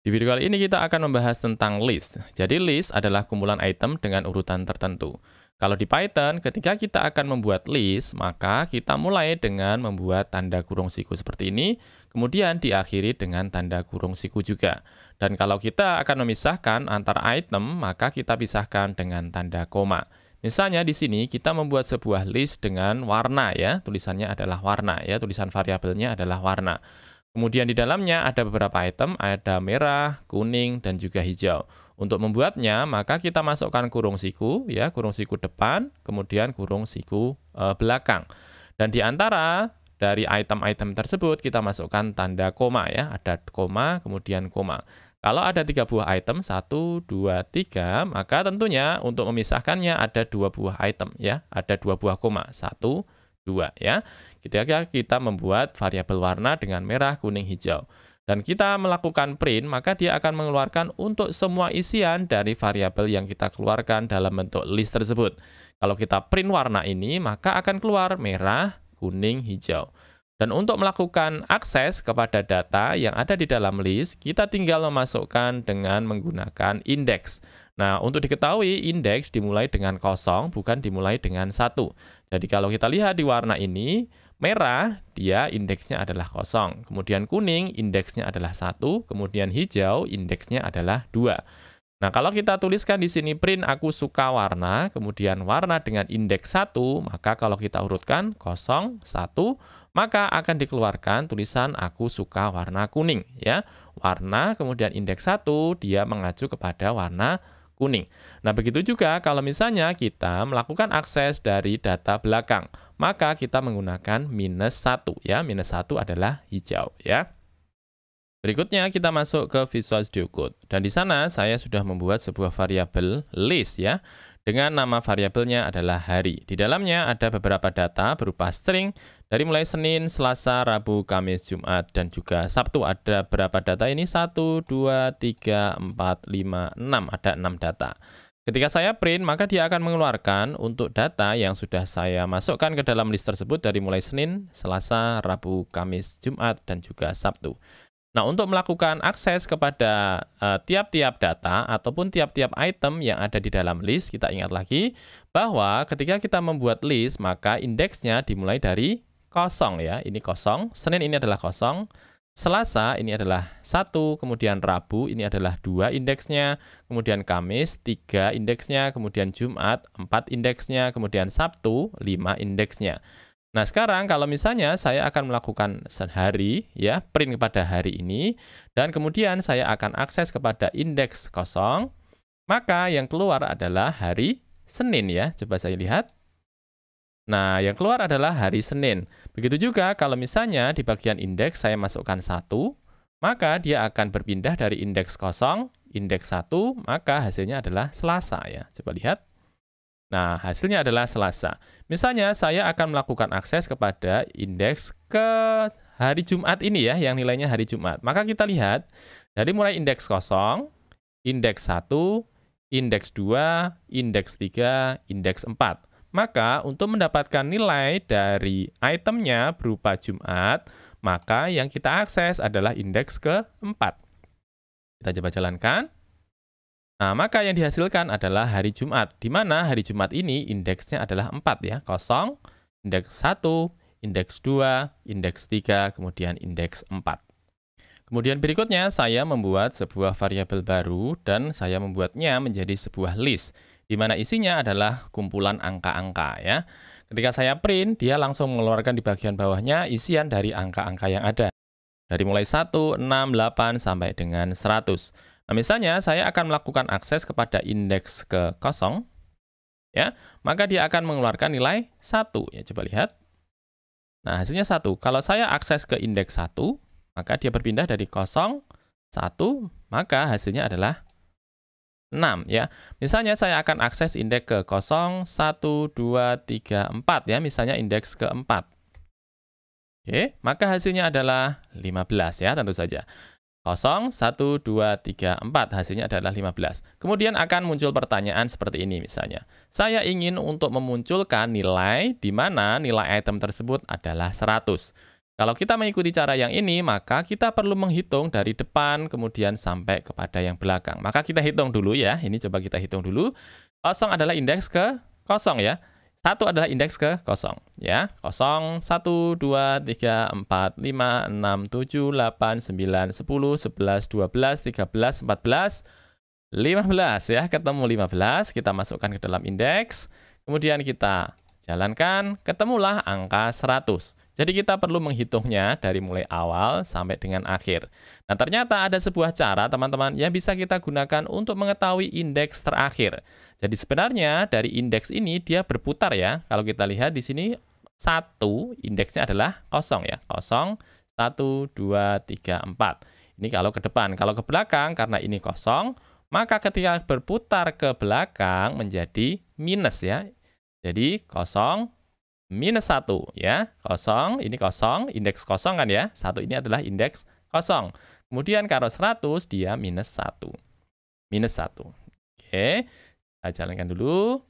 Di video kali ini kita akan membahas tentang list. Jadi list adalah kumpulan item dengan urutan tertentu. Kalau di Python, ketika kita akan membuat list, maka kita mulai dengan membuat tanda kurung siku seperti ini, kemudian diakhiri dengan tanda kurung siku juga. Dan kalau kita akan memisahkan antar item, maka kita pisahkan dengan tanda koma. Misalnya di sini kita membuat sebuah list dengan warna ya, tulisannya adalah warna ya, tulisan variabelnya adalah warna. Kemudian di dalamnya ada beberapa item, ada merah, kuning, dan juga hijau. Untuk membuatnya, maka kita masukkan kurung siku, ya, kurung siku depan, kemudian kurung siku belakang. Dan di antara dari item-item tersebut, kita masukkan tanda koma, ya, ada koma, kemudian koma. Kalau ada 3 buah item, 1, 2, 3, maka tentunya untuk memisahkannya ada 2 buah item, ya, ada 2 buah koma, 1, 2, ya. Ketika kita membuat variabel warna dengan merah, kuning, hijau. Dan kita melakukan print, maka dia akan mengeluarkan untuk semua isian dari variabel yang kita keluarkan dalam bentuk list tersebut. Kalau kita print warna ini, maka akan keluar merah, kuning, hijau. Dan untuk melakukan akses kepada data yang ada di dalam list, kita tinggal memasukkan dengan menggunakan indeks. Nah, untuk diketahui, indeks dimulai dengan 0, bukan dimulai dengan 1. Jadi kalau kita lihat di warna ini, merah, dia indeksnya adalah 0. Kemudian kuning, indeksnya adalah 1. Kemudian hijau, indeksnya adalah 2. Nah, kalau kita tuliskan di sini print aku suka warna, kemudian warna dengan indeks 1, maka kalau kita urutkan 0, 1, maka akan dikeluarkan tulisan aku suka warna kuning, ya. Warna, kemudian indeks 1, dia mengacu kepada warna kuning. Nah, begitu juga kalau misalnya kita melakukan akses dari data belakang, maka kita menggunakan -1, ya. -1 adalah hijau, ya. Berikutnya kita masuk ke Visual Studio Code. Dan di sana saya sudah membuat sebuah variabel list ya. Dengan nama variabelnya adalah hari. Di dalamnya ada beberapa data berupa string dari mulai Senin, Selasa, Rabu, Kamis, Jumat, dan juga Sabtu. Ada berapa data ini? 1, 2, 3, 4, 5, 6. Ada 6 data. Ketika saya print, maka dia akan mengeluarkan untuk data yang sudah saya masukkan ke dalam list tersebut dari mulai Senin, Selasa, Rabu, Kamis, Jumat, dan juga Sabtu. Nah, untuk melakukan akses kepada tiap-tiap data ataupun tiap-tiap item yang ada di dalam list, kita ingat lagi bahwa ketika kita membuat list, maka indeksnya dimulai dari 0 ya. Ini 0, Senin ini adalah 0, Selasa ini adalah 1, kemudian Rabu ini adalah 2 indeksnya, kemudian Kamis 3 indeksnya, kemudian Jumat 4 indeksnya, kemudian Sabtu 5 indeksnya. Nah, sekarang kalau misalnya saya akan melakukan hari, ya, print kepada hari ini, dan kemudian saya akan akses kepada indeks 0, maka yang keluar adalah hari Senin, ya. Coba saya lihat. Nah, yang keluar adalah hari Senin. Begitu juga kalau misalnya di bagian indeks saya masukkan 1, maka dia akan berpindah dari indeks 0, indeks 1, maka hasilnya adalah Selasa, ya. Coba lihat. Nah, hasilnya adalah Selasa. Misalnya, saya akan melakukan akses kepada indeks ke hari Jumat ini ya, yang nilainya hari Jumat. Maka kita lihat, dari mulai indeks 0, indeks 1, indeks 2, indeks 3, indeks 4. Maka, untuk mendapatkan nilai dari itemnya berupa Jumat, maka yang kita akses adalah indeks ke-4. Kita coba jalankan. Nah, maka yang dihasilkan adalah hari Jumat, di mana hari Jumat ini indeksnya adalah 4 ya, 0, indeks 1, indeks 2, indeks 3, kemudian indeks 4. Kemudian berikutnya saya membuat sebuah variabel baru dan saya membuatnya menjadi sebuah list, di mana isinya adalah kumpulan angka-angka ya. Ketika saya print, dia langsung mengeluarkan di bagian bawahnya isian dari angka-angka yang ada. Dari mulai 1, 6, 8, sampai dengan 100. Nah, misalnya saya akan melakukan akses kepada indeks ke 0, ya, maka dia akan mengeluarkan nilai 1. Ya, coba lihat. Nah, hasilnya 1. Kalau saya akses ke indeks 1, maka dia berpindah dari 0, 1, maka hasilnya adalah 6. Ya. Misalnya saya akan akses indeks ke 0, 1, 2, 3, 4. Ya, misalnya indeks ke-4. Oke, maka hasilnya adalah 15 ya, tentu saja. 0, 1, 2, 3, 4. Hasilnya adalah 15. Kemudian akan muncul pertanyaan seperti ini misalnya. Saya ingin untuk memunculkan nilai di mana nilai item tersebut adalah 100. Kalau kita mengikuti cara yang ini, maka kita perlu menghitung dari depan, kemudian sampai kepada yang belakang. Maka kita hitung dulu ya, ini coba kita hitung dulu. 0 adalah indeks ke 0 ya. 1 adalah indeks ke 0 ya. 0, 1, 2, 3, 4, 5, 6, 7, 8, 9, 10, 11, 12, 13, 14, 15 ya. Ketemu 15, kita masukkan ke dalam indeks. Kemudian kita jalankan, ketemulah angka 100. Jadi kita perlu menghitungnya dari mulai awal sampai dengan akhir. Nah, ternyata ada sebuah cara, teman-teman, yang bisa kita gunakan untuk mengetahui indeks terakhir. Jadi sebenarnya dari indeks ini dia berputar ya. Kalau kita lihat di sini 1 indeksnya adalah 0 ya. 0, 1, 2, 3, 4. Ini kalau ke depan. Kalau ke belakang karena ini 0, maka ketika berputar ke belakang menjadi minus ya. Jadi 0 minus 1 ya. 0, ini 0, indeks 0 kan ya. 1 ini adalah indeks 0. Kemudian kalau 100 dia minus 1. Minus 1. Oke, kita jalankan dulu.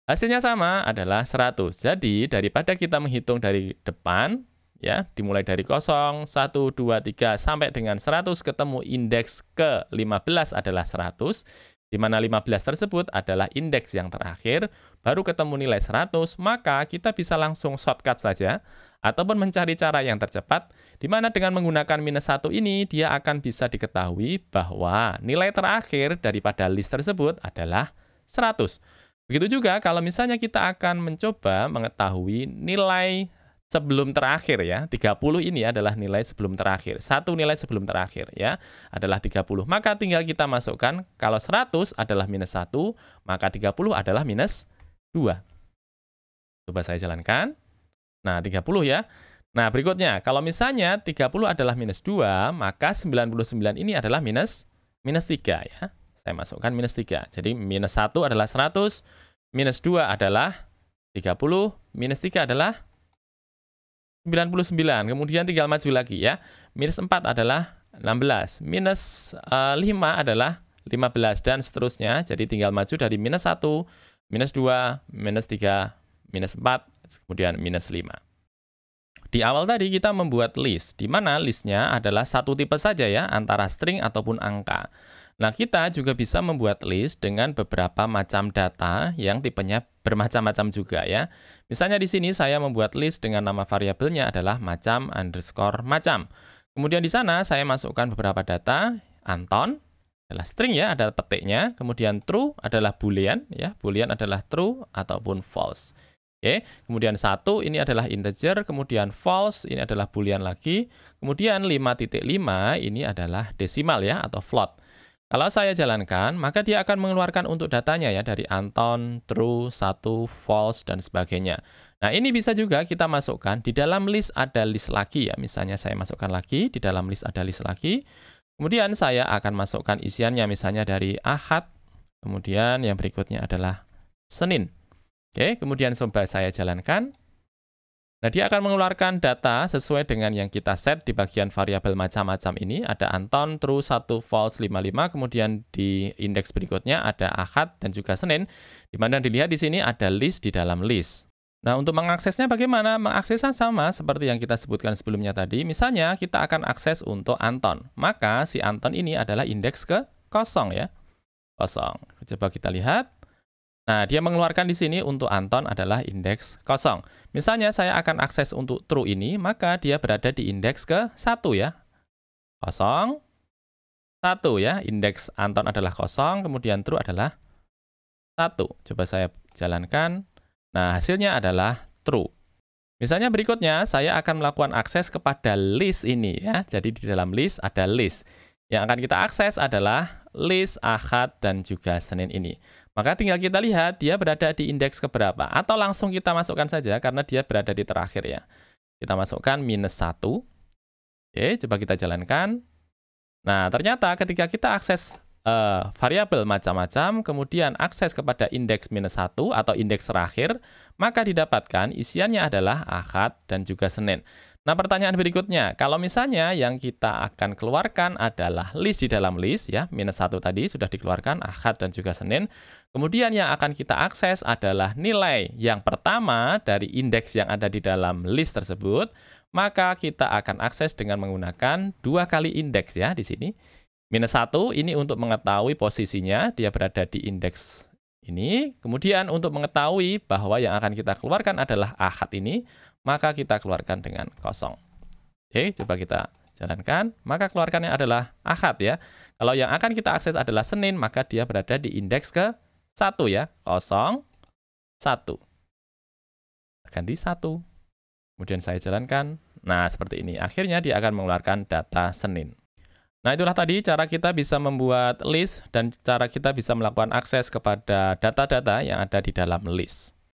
Hasilnya sama adalah 100. Jadi daripada kita menghitung dari depan ya, dimulai dari 0, 1, 2, 3 sampai dengan 100 ketemu indeks ke-15 adalah 100. Di mana 15 tersebut adalah indeks yang terakhir, baru ketemu nilai 100, maka kita bisa langsung shortcut saja, ataupun mencari cara yang tercepat, di mana dengan menggunakan minus 1 ini, dia akan bisa diketahui bahwa nilai terakhir daripada list tersebut adalah 100. Begitu juga kalau misalnya kita akan mencoba mengetahui nilai sebelum terakhir ya, 30 ini adalah nilai sebelum terakhir. Satu nilai sebelum terakhir ya, adalah 30. Maka tinggal kita masukkan, kalau 100 adalah minus 1, maka 30 adalah minus 2. Coba saya jalankan. Nah, 30 ya. Nah, berikutnya, kalau misalnya 30 adalah minus 2, maka 99 ini adalah minus 3 ya. Saya masukkan minus 3. Jadi, minus 1 adalah 100, minus 2 adalah 30, minus 3 adalah 99, kemudian tinggal maju lagi ya. Minus 4 adalah 16, minus 5 adalah 15, dan seterusnya. Jadi tinggal maju dari minus 1, minus 2, minus 3, minus 4, kemudian minus 5. Di awal tadi kita membuat list, di mana listnya adalah satu tipe saja ya, antara string ataupun angka. Nah, kita juga bisa membuat list dengan beberapa macam data yang tipenya bermacam-macam juga ya. Misalnya di sini saya membuat list dengan nama variabelnya adalah macam underscore macam. Kemudian di sana saya masukkan beberapa data. Anton adalah string ya, ada petiknya. Kemudian true adalah boolean ya, boolean adalah true ataupun false. Oke, kemudian 1 ini adalah integer, kemudian false ini adalah boolean lagi. Kemudian 5.5 ini adalah desimal ya, atau float. Kalau saya jalankan, maka dia akan mengeluarkan untuk datanya ya, dari Anton, true, 1, false, dan sebagainya. Nah, ini bisa juga kita masukkan, di dalam list ada list lagi ya. Misalnya saya masukkan lagi, di dalam list ada list lagi. Kemudian saya akan masukkan isiannya, misalnya dari Ahad. Kemudian yang berikutnya adalah Senin. Oke, kemudian coba saya jalankan. Nah, dia akan mengeluarkan data sesuai dengan yang kita set di bagian variabel macam-macam ini. Ada Anton, true, 1, false, 55. Kemudian di indeks berikutnya ada Ahad dan juga Senin. Di mana dilihat di sini ada list di dalam list. Nah, untuk mengaksesnya bagaimana? Mengaksesnya sama seperti yang kita sebutkan sebelumnya tadi. Misalnya, kita akan akses untuk Anton. Maka, si Anton ini adalah indeks ke 0 ya. 0. Coba kita lihat. Nah, dia mengeluarkan di sini untuk Anton adalah indeks 0. Misalnya saya akan akses untuk true ini, maka dia berada di indeks ke 1 ya. 0, 1 ya. Indeks Anton adalah 0, kemudian true adalah 1. Coba saya jalankan. Nah, hasilnya adalah true. Misalnya berikutnya, saya akan melakukan akses kepada list ini ya. Jadi di dalam list ada list. Yang akan kita akses adalah list Ahad dan juga Senin ini. Maka tinggal kita lihat dia berada di indeks keberapa. Atau langsung kita masukkan saja karena dia berada di terakhir ya. Kita masukkan minus 1. Oke, coba kita jalankan. Nah, ternyata ketika kita akses variabel macam-macam, kemudian akses kepada indeks minus 1 atau indeks terakhir, maka didapatkan isiannya adalah Ahad dan juga Senin. Nah, pertanyaan berikutnya, kalau misalnya yang kita akan keluarkan adalah list di dalam list, ya, minus 1 tadi sudah dikeluarkan, Ahad dan juga Senin. Kemudian yang akan kita akses adalah nilai yang pertama dari indeks yang ada di dalam list tersebut, maka kita akan akses dengan menggunakan 2 kali indeks ya di sini. -1 ini untuk mengetahui posisinya, dia berada di indeks ini. Kemudian untuk mengetahui bahwa yang akan kita keluarkan adalah ahad ini, maka kita keluarkan dengan kosong. Oke, coba kita jalankan. Maka keluarkannya adalah ahad ya. Kalau yang akan kita akses adalah Senin, maka dia berada di indeks ke 1 ya. 0, 1. Ganti 1. Kemudian saya jalankan. Nah, seperti ini. Akhirnya dia akan mengeluarkan data Senin. Nah, itulah tadi cara kita bisa membuat list dan cara kita bisa melakukan akses kepada data-data yang ada di dalam list.